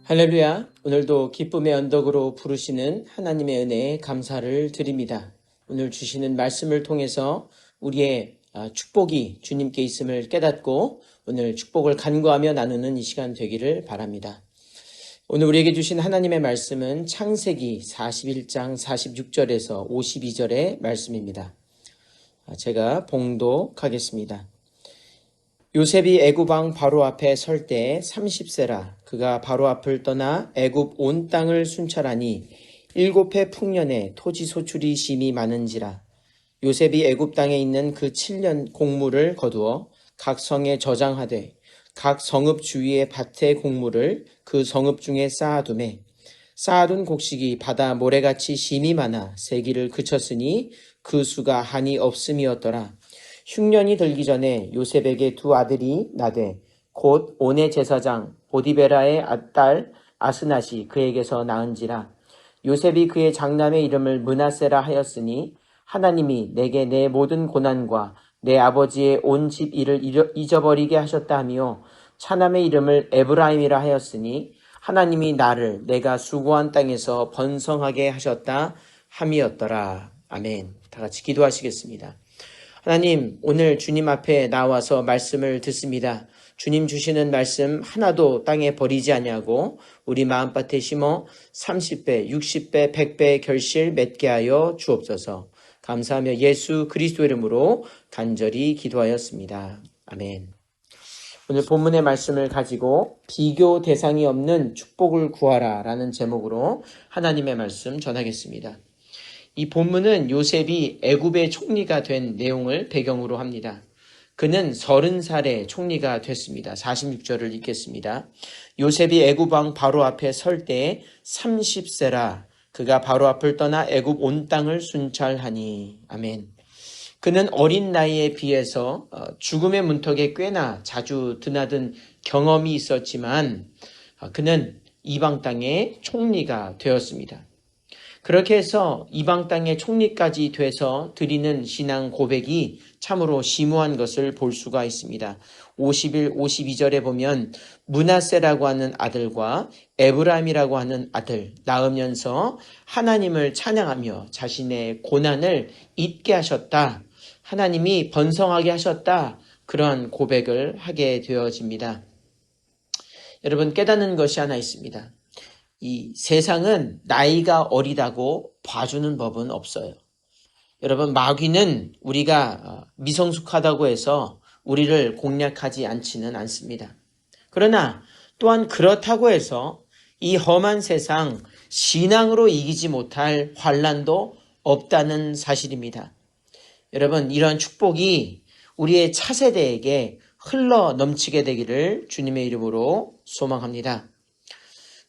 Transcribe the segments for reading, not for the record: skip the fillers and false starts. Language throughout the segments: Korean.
할렐루야. 오늘도 기쁨의 언덕으로 부르시는 하나님의 은혜에 감사를 드립니다. 오늘 주시는 말씀을 통해서 우리의 축복이 주님께 있음을 깨닫고 오늘 축복을 간구하며 나누는 이 시간 되기를 바랍니다. 오늘 우리에게 주신 하나님의 말씀은 창세기 41장 46절에서 52절의 말씀입니다. 제가 봉독하겠습니다. 요셉이 애굽 왕 바로 앞에 설 때 30세라. 그가 바로 앞을 떠나 애굽 온 땅을 순찰하니 7해 풍년에 토지 소출이 심히 많은지라. 요셉이 애굽 땅에 있는 그 7년 곡물을 거두어 각 성에 저장하되 각 성읍 주위의 밭의 곡물을 그 성읍 중에 쌓아두매 쌓아둔 곡식이 바다 모래같이 심히 많아 세기를 그쳤으니 그 수가 한이 없음이었더라. 흉년이 들기 전에 요셉에게 두 아들이 나되 곧 온의 제사장 보디베라의 딸 아스낫이 그에게서 낳은지라. 요셉이 그의 장남의 이름을 므낫세라 하였으니 하나님이 내게 내 모든 고난과 내 아버지의 온 집 일을 잊어버리게 하셨다 하며 차남의 이름을 에브라임이라 하였으니 하나님이 나를 내가 수고한 땅에서 번성하게 하셨다 함이었더라. 아멘. 다 같이 기도하시겠습니다. 하나님, 오늘 주님 앞에 나와서 말씀을 듣습니다. 주님 주시는 말씀 하나도 땅에 버리지 아니하고 우리 마음밭에 심어 30배, 60배, 100배의 결실 맺게 하여 주옵소서. 감사하며 예수 그리스도 이름으로 간절히 기도하였습니다. 아멘. 오늘 본문의 말씀을 가지고 비교 대상이 없는 축복을 구하라 라는 제목으로 하나님의 말씀 전하겠습니다. 이 본문은 요셉이 애굽의 총리가 된 내용을 배경으로 합니다. 그는 30살에 총리가 됐습니다. 46절을 읽겠습니다. 요셉이 애굽 왕 바로 앞에 설 때에 30세라. 그가 바로 앞을 떠나 애굽 온 땅을 순찰하니. 아멘. 그는 어린 나이에 비해서 죽음의 문턱에 꽤나 자주 드나든 경험이 있었지만 그는 이방 땅의 총리가 되었습니다. 그렇게 해서 이방 땅의 총리까지 돼서 드리는 신앙 고백이 참으로 심오한 것을 볼 수가 있습니다. 51, 52절에 보면 므낫세라고 하는 아들과 에브라임이라고 하는 아들 낳으면서 하나님을 찬양하며 자신의 고난을 잊게 하셨다. 하나님이 번성하게 하셨다. 그러한 고백을 하게 되어집니다. 여러분 깨닫는 것이 하나 있습니다. 이 세상은 나이가 어리다고 봐주는 법은 없어요. 여러분 마귀는 우리가 미성숙하다고 해서 우리를 공략하지 않지는 않습니다. 그러나 또한 그렇다고 해서 이 험한 세상 신앙으로 이기지 못할 환난도 없다는 사실입니다. 여러분 이러한 축복이 우리의 차세대에게 흘러 넘치게 되기를 주님의 이름으로 소망합니다.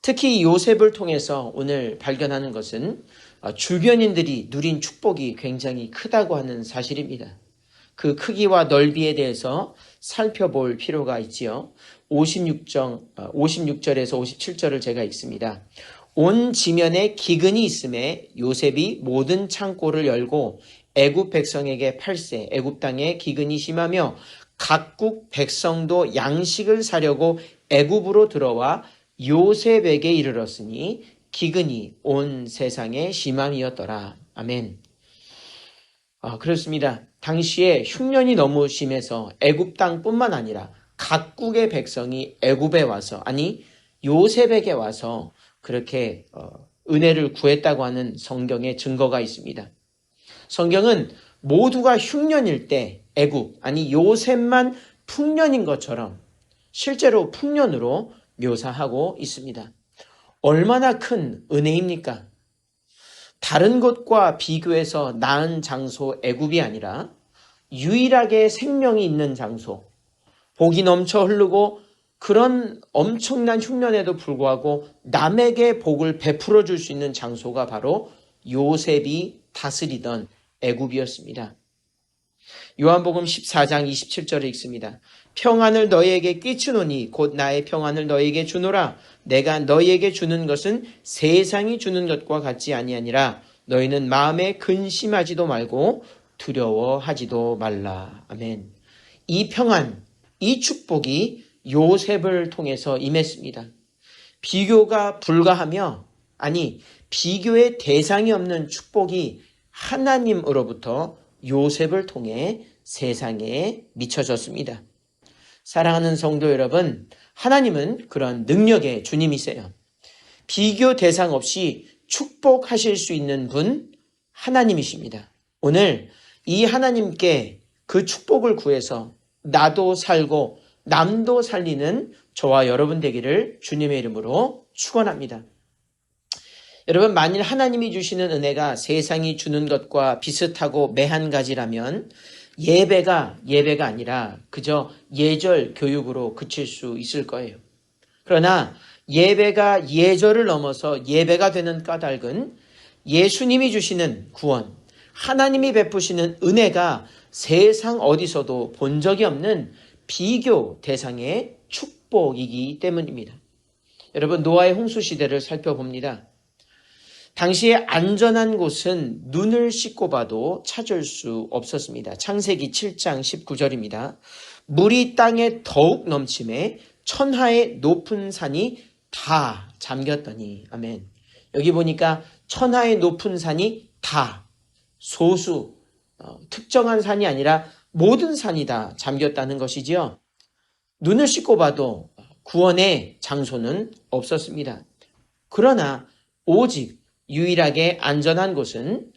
특히 요셉을 통해서 오늘 발견하는 것은 주변인들이 누린 축복이 굉장히 크다고 하는 사실입니다. 그 크기와 넓이에 대해서 살펴볼 필요가 있지요. 56절에서 57절을 제가 읽습니다. 온 지면에 기근이 있음에 요셉이 모든 창고를 열고 애굽 백성에게 팔세, 애굽 땅에 기근이 심하며 각국 백성도 양식을 사려고 애굽으로 들어와 요셉에게 이르렀으니 기근이 온 세상에 심함이었더라. 아멘. 그렇습니다. 당시에 흉년이 너무 심해서 애굽 땅뿐만 아니라 각국의 백성이 애굽에 와서 요셉에게 와서 그렇게 은혜를 구했다고 하는 성경의 증거가 있습니다. 성경은 모두가 흉년일 때 애굽 요셉만 풍년인 것처럼 실제로 풍년으로 묘사하고 있습니다. 얼마나 큰 은혜입니까? 다른 곳과 비교해서 나은 장소 애굽이 아니라 유일하게 생명이 있는 장소, 복이 넘쳐 흐르고 그런 엄청난 흉년에도 불구하고 남에게 복을 베풀어 줄 수 있는 장소가 바로 요셉이 다스리던 애굽이었습니다. 요한복음 14장 27절에 읽습니다. 평안을 너희에게 끼치노니 곧 나의 평안을 너희에게 주노라. 내가 너희에게 주는 것은 세상이 주는 것과 같지 아니하니라. 너희는 마음에 근심하지도 말고 두려워하지도 말라. 아멘. 이 평안, 이 축복이 요셉을 통해서 임했습니다. 비교가 불가하며, 아니, 비교의 대상이 없는 축복이 하나님으로부터 요셉을 통해 세상에 미쳐졌습니다. 사랑하는 성도 여러분, 하나님은 그런 능력의 주님이세요. 비교 대상 없이 축복하실 수 있는 분 하나님이십니다. 오늘 이 하나님께 그 축복을 구해서 나도 살고 남도 살리는 저와 여러분 되기를 주님의 이름으로 축원합니다. 여러분, 만일 하나님이 주시는 은혜가 세상이 주는 것과 비슷하고 매한 가지라면 예배가 아니라 그저 예절 교육으로 그칠 수 있을 거예요. 그러나 예배가 예절을 넘어서 예배가 되는 까닭은 예수님이 주시는 구원, 하나님이 베푸시는 은혜가 세상 어디서도 본 적이 없는 비교 대상의 축복이기 때문입니다. 여러분, 노아의 홍수 시대를 살펴봅니다. 당시에 안전한 곳은 눈을 씻고 봐도 찾을 수 없었습니다. 창세기 7장 19절입니다. 물이 땅에 더욱 넘침에 천하의 높은 산이 다 잠겼더니. 아멘. 여기 보니까 천하의 높은 산이 다, 소수, 특정한 산이 아니라 모든 산이 다 잠겼다는 것이지요. 눈을 씻고 봐도 구원의 장소는 없었습니다. 그러나 오직 유일하게 안전한 곳은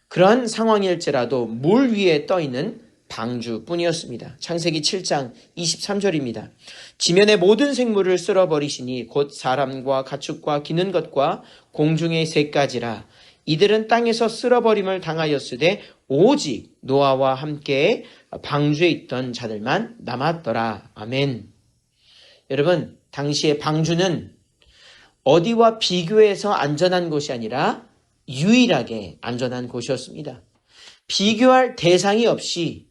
그런 상황일지라도 물 위에 떠있는 방주뿐이었습니다. 창세기 7장 23절입니다. 지면의 모든 생물을 쓸어버리시니 곧 사람과 가축과 기는 것과 공중의 새까지라. 이들은 땅에서 쓸어버림을 당하였으되 오직 노아와 함께 방주에 있던 자들만 남았더라. 아멘. 여러분, 당시의 방주는 어디와 비교해서 안전한 곳이 아니라 유일하게 안전한 곳이었습니다. 비교할 대상이 없이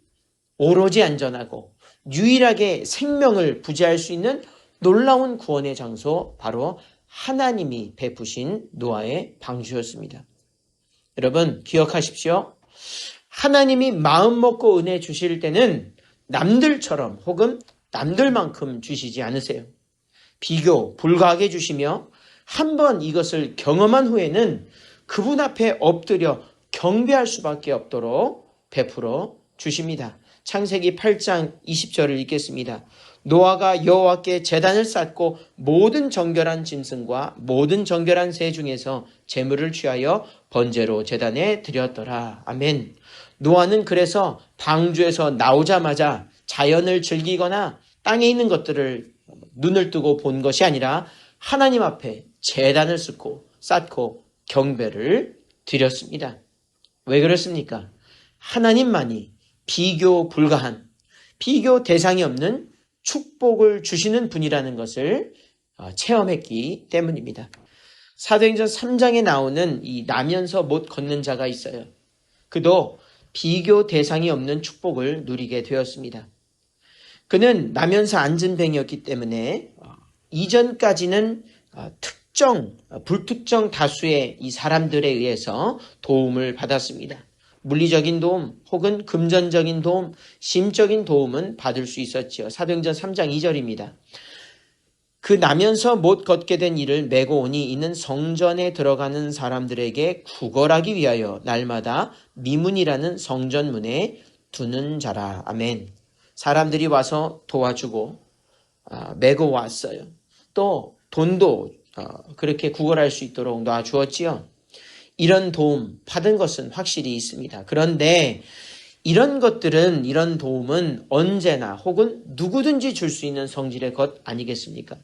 오로지 안전하고 유일하게 생명을 부지할 수 있는 놀라운 구원의 장소, 바로 하나님이 베푸신 노아의 방주였습니다. 여러분, 기억하십시오. 하나님이 마음 먹고 은혜 주실 때는 남들처럼 혹은 남들만큼 주시지 않으세요. 비교 불가하게 주시며 한번 이것을 경험한 후에는 그분 앞에 엎드려 경배할 수밖에 없도록 베풀어 주십니다. 창세기 8장 20절을 읽겠습니다. 노아가 여호와께 제단을 쌓고 모든 정결한 짐승과 모든 정결한 새 중에서 제물을 취하여 번제로 제단에 드렸더라. 아멘. 노아는 그래서 방주에서 나오자마자 자연을 즐기거나 땅에 있는 것들을 눈을 뜨고 본 것이 아니라 하나님 앞에 제단을 쌓고 경배를 드렸습니다. 왜 그렇습니까? 하나님만이 비교 불가한, 비교 대상이 없는 축복을 주시는 분이라는 것을 체험했기 때문입니다. 사도행전 3장에 나오는 이 나면서 못 걷는 자가 있어요. 그도 비교 대상이 없는 축복을 누리게 되었습니다. 그는 나면서 앉은 뱅이었기 때문에 이전까지는 불특정 다수의 이 사람들에 의해서 도움을 받았습니다. 물리적인 도움 혹은 금전적인 도움, 심적인 도움은 받을 수 있었지요. 사도행전 3장 2절입니다. 그 나면서 못 걷게 된 이를 메고 오니 이는 성전에 들어가는 사람들에게 구걸하기 위하여 날마다 미문이라는 성전문에 두는 자라. 아멘. 사람들이 와서 도와주고 메고 왔어요. 또 돈도 그렇게 구걸할 수 있도록 놔주었지요. 이런 도움 받은 것은 확실히 있습니다. 그런데 이런 도움은 언제나 혹은 누구든지 줄 수 있는 성질의 것 아니겠습니까?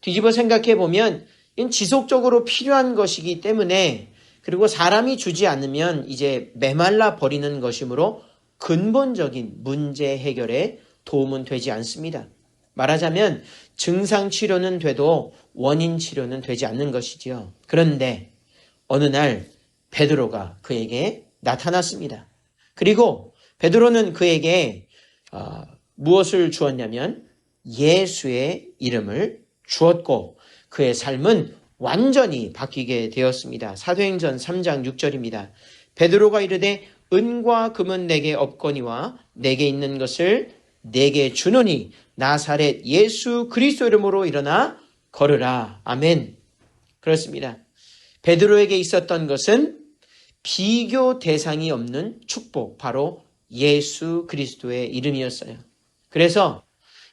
뒤집어 생각해 보면 이건 지속적으로 필요한 것이기 때문에, 그리고 사람이 주지 않으면 이제 메말라 버리는 것이므로 근본적인 문제 해결에 도움은 되지 않습니다. 말하자면 증상 치료는 돼도 원인 치료는 되지 않는 것이지요. 그런데 어느 날 베드로가 그에게 나타났습니다. 그리고 베드로는 그에게 무엇을 주었냐면 예수의 이름을 주었고 그의 삶은 완전히 바뀌게 되었습니다. 사도행전 3장 6절입니다. 베드로가 이르되 은과 금은 내게 없거니와 내게 있는 것을 내게 주노니 나사렛 예수 그리스도 이름으로 일어나 걸으라. 아멘. 그렇습니다. 베드로에게 있었던 것은 비교 대상이 없는 축복, 바로 예수 그리스도의 이름이었어요. 그래서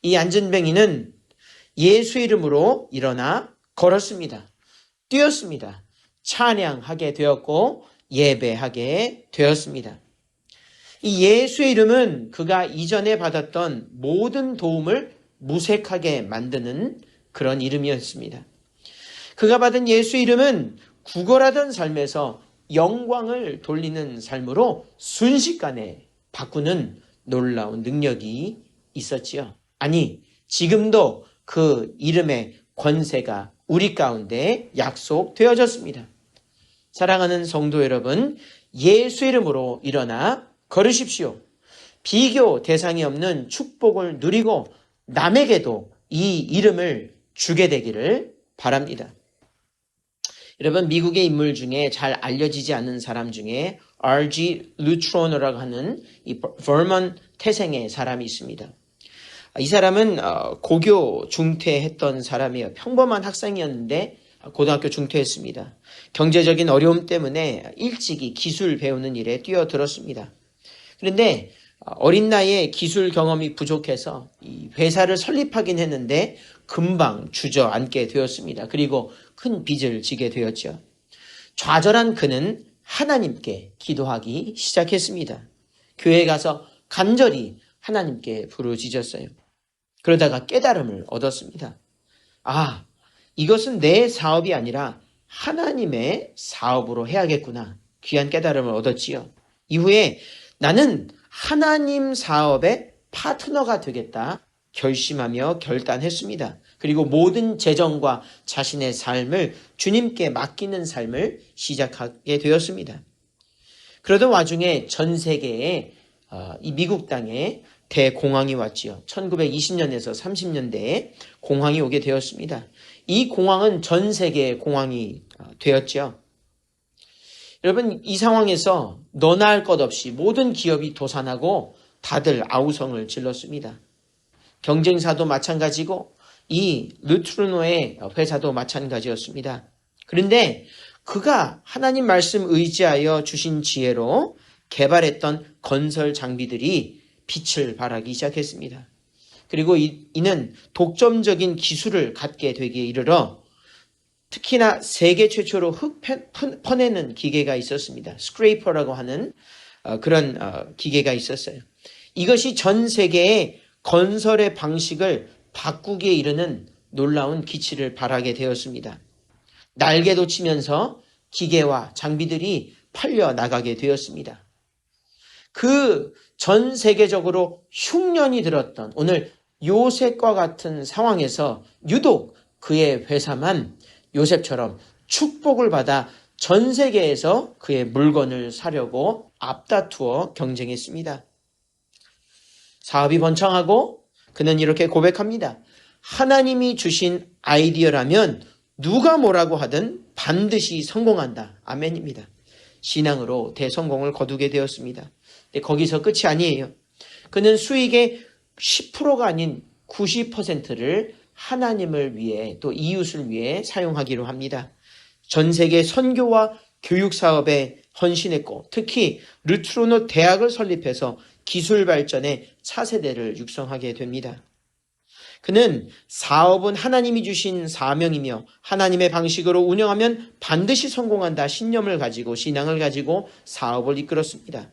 이 안전뱅이는 예수 이름으로 일어나 걸었습니다. 뛰었습니다. 찬양하게 되었고 예배하게 되었습니다. 이 예수의 이름은 그가 이전에 받았던 모든 도움을 무색하게 만드는 그런 이름이었습니다. 그가 받은 예수 이름은 구걸하던 삶에서 영광을 돌리는 삶으로 순식간에 바꾸는 놀라운 능력이 있었지요. 아니, 지금도 그 이름의 권세가 우리 가운데 약속되어졌습니다. 사랑하는 성도 여러분, 예수 이름으로 일어나 걸으십시오. 비교 대상이 없는 축복을 누리고 남에게도 이 이름을 주게 되기를 바랍니다. 여러분, 미국의 인물 중에 잘 알려지지 않는 사람 중에 R.G. 루트로너라고 하는 이 버먼 태생의 사람이 있습니다. 이 사람은 고교 중퇴했던 사람이에요. 평범한 학생이었는데 고등학교 중퇴했습니다. 경제적인 어려움 때문에 일찍이 기술 배우는 일에 뛰어들었습니다. 그런데 어린 나이에 기술 경험이 부족해서 이 회사를 설립하긴 했는데 금방 주저앉게 되었습니다. 그리고 큰 빚을 지게 되었죠. 좌절한 그는 하나님께 기도하기 시작했습니다. 교회에 가서 간절히 하나님께 부르짖었어요. 그러다가 깨달음을 얻었습니다. 아, 이것은 내 사업이 아니라 하나님의 사업으로 해야겠구나. 귀한 깨달음을 얻었지요. 이후에 나는 하나님 사업의 파트너가 되겠다 결심하며 결단했습니다. 그리고 모든 재정과 자신의 삶을 주님께 맡기는 삶을 시작하게 되었습니다. 그러던 와중에 전 세계에 이 미국 땅에 대공황이 왔지요. 1920년에서 30년대에 공황이 오게 되었습니다. 이 공황은 전 세계의 공황이 되었죠. 여러분, 이 상황에서 너나 할 것 없이 모든 기업이 도산하고 다들 아우성을 질렀습니다. 경쟁사도 마찬가지고 이 르트루노의 회사도 마찬가지였습니다. 그런데 그가 하나님 말씀 의지하여 주신 지혜로 개발했던 건설 장비들이 빛을 발하기 시작했습니다. 그리고 이는 독점적인 기술을 갖게 되기에 이르러 특히나 세계 최초로 흙 퍼내는 기계가 있었습니다. 스크레이퍼라고 하는 그런 기계가 있었어요. 이것이 전 세계의 건설의 방식을 바꾸기에 이르는 놀라운 기치를 발하게 되었습니다. 날개도 치면서 기계와 장비들이 팔려 나가게 되었습니다. 그 전 세계적으로 흉년이 들었던 오늘 요셉과 같은 상황에서 유독 그의 회사만 요셉처럼 축복을 받아 전 세계에서 그의 물건을 사려고 앞다투어 경쟁했습니다. 사업이 번창하고 그는 이렇게 고백합니다. 하나님이 주신 아이디어라면 누가 뭐라고 하든 반드시 성공한다. 아멘입니다. 신앙으로 대성공을 거두게 되었습니다. 근데 거기서 끝이 아니에요. 그는 수익의 10%가 아닌 90%를 하나님을 위해 또 이웃을 위해 사용하기로 합니다. 전 세계 선교와 교육 사업에 헌신했고 특히 르트로노 대학을 설립해서 기술 발전의 차세대를 육성하게 됩니다. 그는 사업은 하나님이 주신 사명이며 하나님의 방식으로 운영하면 반드시 성공한다 신념을 가지고 신앙을 가지고 사업을 이끌었습니다.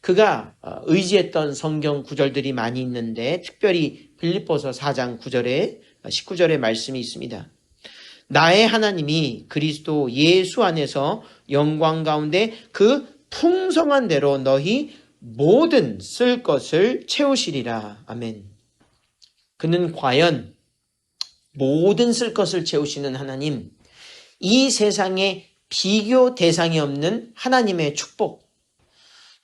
그가 의지했던 성경 구절들이 많이 있는데 특별히 빌립보서 4장 9절에 19절의 말씀이 있습니다. 나의 하나님이 그리스도 예수 안에서 영광 가운데 그 풍성한 대로 너희 모든 쓸 것을 채우시리라. 아멘. 그는 과연 모든 쓸 것을 채우시는 하나님, 이 세상에 비교 대상이 없는 하나님의 축복,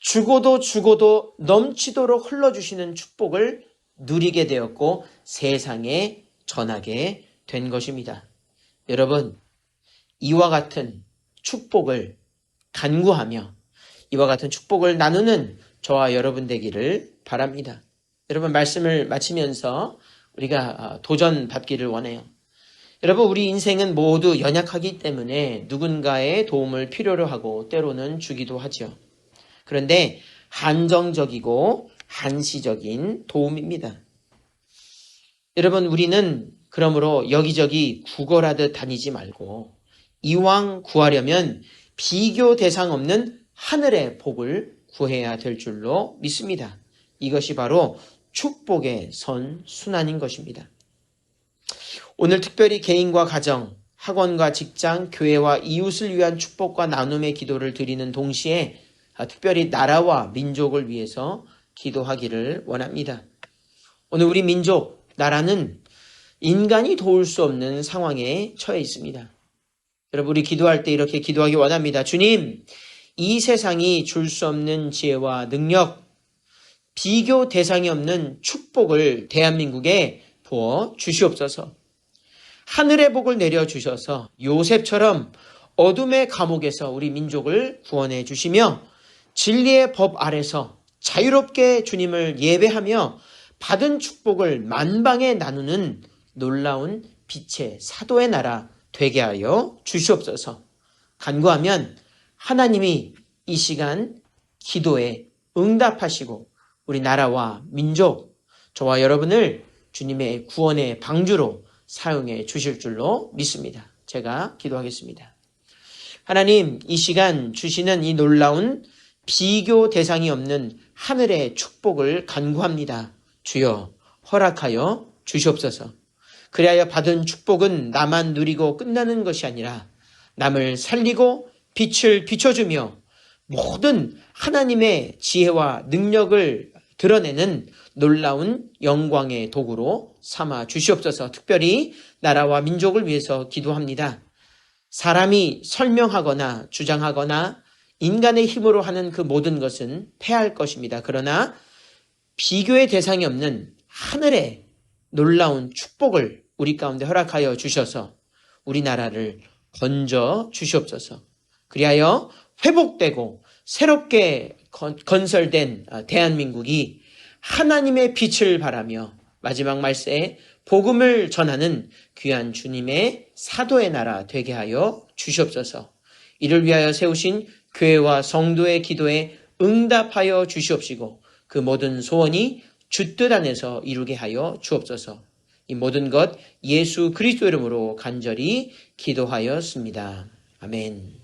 주고도 넘치도록 흘러주시는 축복을 누리게 되었고 세상에 전하게 된 것입니다. 여러분, 이와 같은 축복을 간구하며 이와 같은 축복을 나누는 저와 여러분 되기를 바랍니다. 여러분, 말씀을 마치면서 우리가 도전 받기를 원해요. 여러분, 우리 인생은 모두 연약하기 때문에 누군가의 도움을 필요로 하고 때로는 주기도 하죠. 그런데 한정적이고 한시적인 도움입니다. 여러분, 우리는 그러므로 여기저기 구걸하듯 다니지 말고 이왕 구하려면 비교 대상 없는 하늘의 복을 구해야 될 줄로 믿습니다. 이것이 바로 축복의 선순환인 것입니다. 오늘 특별히 개인과 가정, 학원과 직장, 교회와 이웃을 위한 축복과 나눔의 기도를 드리는 동시에 특별히 나라와 민족을 위해서 기도하기를 원합니다. 오늘 우리 민족, 나라는 인간이 도울 수 없는 상황에 처해 있습니다. 여러분, 우리 기도할 때 이렇게 기도하기 원합니다. 주님, 이 세상이 줄 수 없는 지혜와 능력, 비교 대상이 없는 축복을 대한민국에 부어 주시옵소서. 하늘의 복을 내려주셔서 요셉처럼 어둠의 감옥에서 우리 민족을 구원해 주시며 진리의 법 아래서 자유롭게 주님을 예배하며 받은 축복을 만방에 나누는 놀라운 빛의 사도의 나라 되게 하여 주시옵소서. 간구하면 하나님이 이 시간 기도에 응답하시고 우리 나라와 민족, 저와 여러분을 주님의 구원의 방주로 사용해 주실 줄로 믿습니다. 제가 기도하겠습니다. 하나님, 이 시간 주시는 이 놀라운 비교 대상이 없는 하늘의 축복을 간구합니다. 주여 허락하여 주시옵소서. 그리하여 받은 축복은 나만 누리고 끝나는 것이 아니라 남을 살리고 빛을 비춰주며 모든 하나님의 지혜와 능력을 드러내는 놀라운 영광의 도구로 삼아 주시옵소서. 특별히 나라와 민족을 위해서 기도합니다. 사람이 설명하거나 주장하거나 인간의 힘으로 하는 그 모든 것은 패할 것입니다. 그러나 비교의 대상이 없는 하늘의 놀라운 축복을 우리 가운데 허락하여 주셔서 우리나라를 건져 주시옵소서. 그리하여 회복되고 새롭게 건설된 대한민국이 하나님의 빛을 바라며 마지막 말세에 복음을 전하는 귀한 주님의 사도의 나라 되게 하여 주시옵소서. 이를 위하여 세우신 교회와 성도의 기도에 응답하여 주시옵시고 그 모든 소원이 주 뜻 안에서 이루게 하여 주옵소서. 이 모든 것 예수 그리스도 이름으로 간절히 기도하였습니다. 아멘.